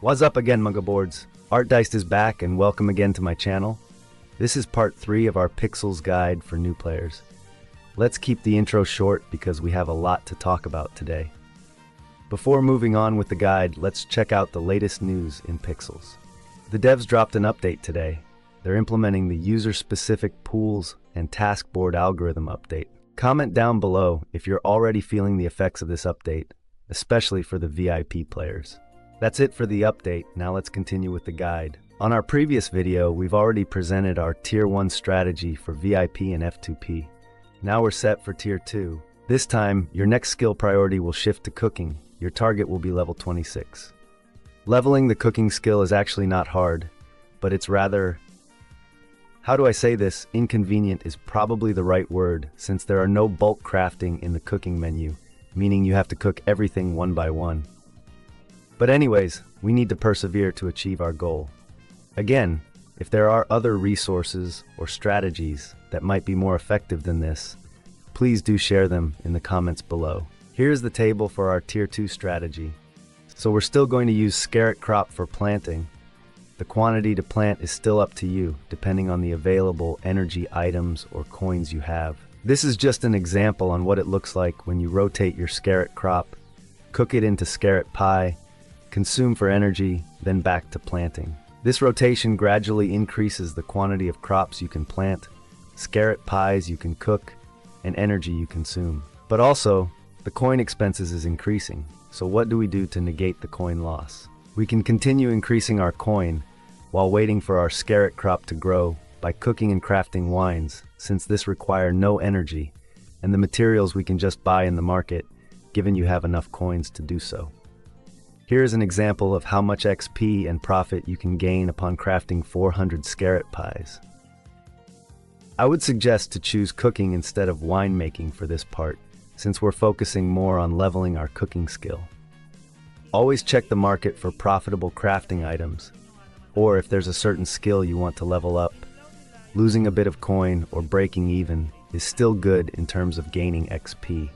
What's up again, Manga Boards? Artdiced is back and welcome again to my channel. This is part 3 of our Pixels guide for new players. Let's keep the intro short because we have a lot to talk about today. Before moving on with the guide, let's check out the latest news in Pixels. The devs dropped an update today. They're implementing the user-specific pools and task board algorithm update. Comment down below if you're already feeling the effects of this update, especially for the VIP players. That's it for the update. Now let's continue with the guide. On our previous video, we've already presented our Tier 1 strategy for VIP and F2P. Now we're set for Tier 2. This time, your next skill priority will shift to cooking. Your target will be level 26. Leveling the cooking skill is actually not hard, but it's rather... How do I say this? Inconvenient is probably the right word, since there are no bulk crafting in the cooking menu, meaning you have to cook everything one by one. But anyways, we need to persevere to achieve our goal. Again, if there are other resources or strategies that might be more effective than this, please do share them in the comments below. Here's the table for our Tier 2 strategy. So we're still going to use Strat crop for planting. The quantity to plant is still up to you, depending on the available energy items or coins you have. This is just an example on what it looks like when you rotate your Strat crop, cook it into Strat pie, consume for energy, then back to planting. This rotation gradually increases the quantity of crops you can plant, Strat pies you can cook, and energy you consume. But also, the coin expenses is increasing, so what do we do to negate the coin loss? We can continue increasing our coin while waiting for our Strat crop to grow by cooking and crafting wines, since this require no energy, and the materials we can just buy in the market, given you have enough coins to do so. Here is an example of how much XP and profit you can gain upon crafting 400 Strat pies. I would suggest to choose cooking instead of winemaking for this part, since we're focusing more on leveling our cooking skill. Always check the market for profitable crafting items, or if there's a certain skill you want to level up. Losing a bit of coin or breaking even is still good in terms of gaining XP.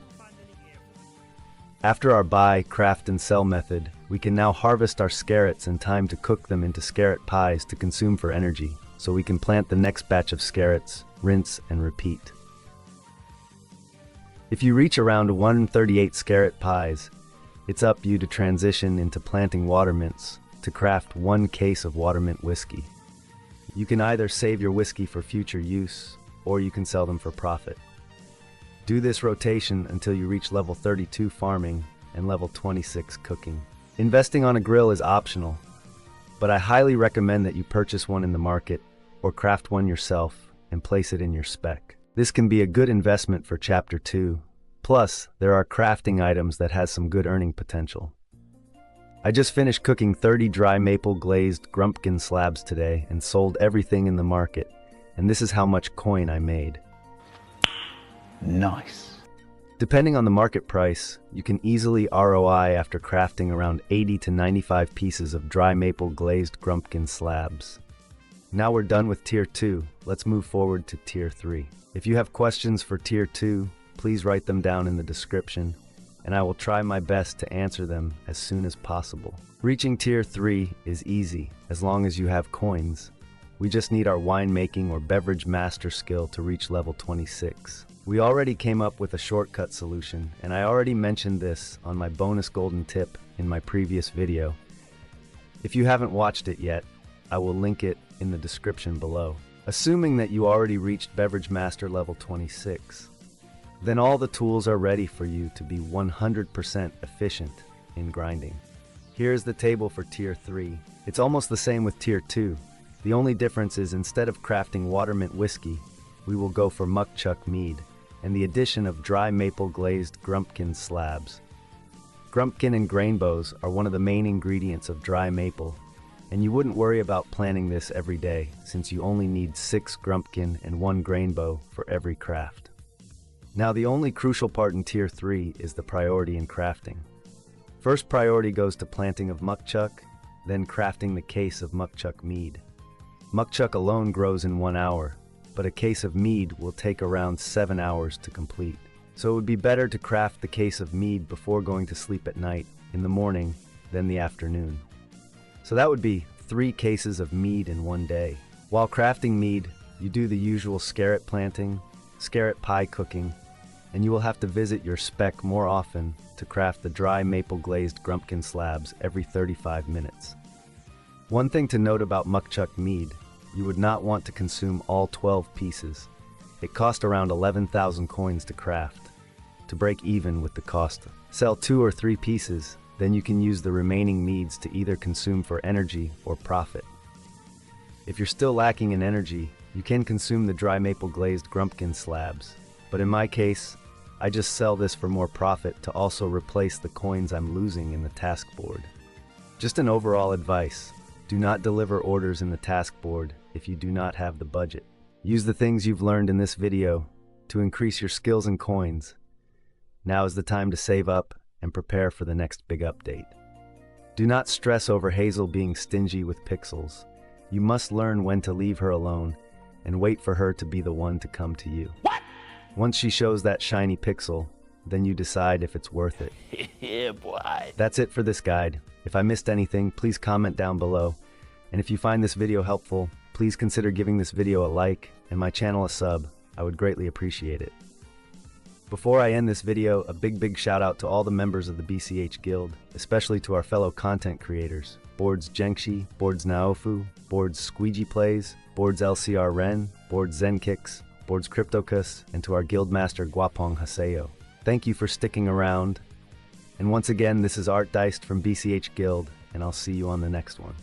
After our buy, craft, and sell method, we can now harvest our Strats in time to cook them into Strat pies to consume for energy, so we can plant the next batch of Strats, rinse, and repeat. If you reach around 138 Strat pies, it's up you to transition into planting water mints to craft 1 case of water mint whiskey. You can either save your whiskey for future use, or you can sell them for profit. Do this rotation until you reach level 32 farming and level 26 cooking. Investing on a grill is optional, but I highly recommend that you purchase one in the market or craft one yourself and place it in your spec. This can be a good investment for Chapter 2. Plus, there are crafting items that has some good earning potential. I just finished cooking 30 dry maple glazed grumpkin slabs today and sold everything in the market, and this is how much coin I made. Nice. Depending on the market price, you can easily ROI after crafting around 80 to 95 pieces of dry maple glazed grumpkin slabs. Now we're done with Tier 2, let's move forward to Tier 3. If you have questions for Tier 2, please write them down in the description, and I will try my best to answer them as soon as possible. Reaching Tier 3 is easy, as long as you have coins. We just need our winemaking or beverage master skill to reach level 26. We already came up with a shortcut solution, and I already mentioned this on my bonus golden tip in my previous video. If you haven't watched it yet, I will link it in the description below. Assuming that you already reached beverage master level 26, then all the tools are ready for you to be 100% efficient in grinding. Here's the table for Tier 3. It's almost the same with Tier 2. The only difference is instead of crafting water mint whiskey, we will go for mukchuk mead, and the addition of dry maple glazed grumpkin slabs. Grumpkin and grainbows are one of the main ingredients of dry maple, and you wouldn't worry about planting this every day, since you only need 6 grumpkin and 1 grainbow for every craft. Now the only crucial part in Tier 3 is the priority in crafting. First priority goes to planting of mukchuk, then crafting the case of mukchuk mead. Mukchuk alone grows in 1 hour, but a case of mead will take around 7 hours to complete. So it would be better to craft the case of mead before going to sleep at night, in the morning, than the afternoon. So that would be 3 cases of mead in one day. While crafting mead, you do the usual scarret planting, scarret pie cooking, and you will have to visit your spec more often to craft the dry maple glazed grumpkin slabs every 35 minutes. One thing to note about muckchuck mead, you would not want to consume all 12 pieces. It cost around 11,000 coins to craft. To break even with the cost, sell 2 or 3 pieces, then you can use the remaining meads to either consume for energy or profit. If you're still lacking in energy, you can consume the dry maple glazed grumpkin slabs, but in my case, I just sell this for more profit to also replace the coins I'm losing in the task board. Just an overall advice, do not deliver orders in the task board if you do not have the budget. Use the things you've learned in this video to increase your skills and coins. Now is the time to save up and prepare for the next big update. Do not stress over Hazel being stingy with pixels. You must learn when to leave her alone and wait for her to be the one to come to you. What? Once she shows that shiny pixel, then you decide if it's worth it. Yeah, boy. That's it for this guide. If I missed anything, please comment down below. And if you find this video helpful, please consider giving this video a like and my channel a sub. I would greatly appreciate it. Before I end this video, a big shout out to all the members of the BCH Guild, especially to our fellow content creators, Boards Jenkshi, Boards Naofu, Boards Squeegee Plays, Boards LCR Ren, Boards Zenkicks, Boards Cryptocus, and to our guildmaster Guapong Haseo. Thank you for sticking around. And once again, this is Artdiced from BCH Guild, and I'll see you on the next one.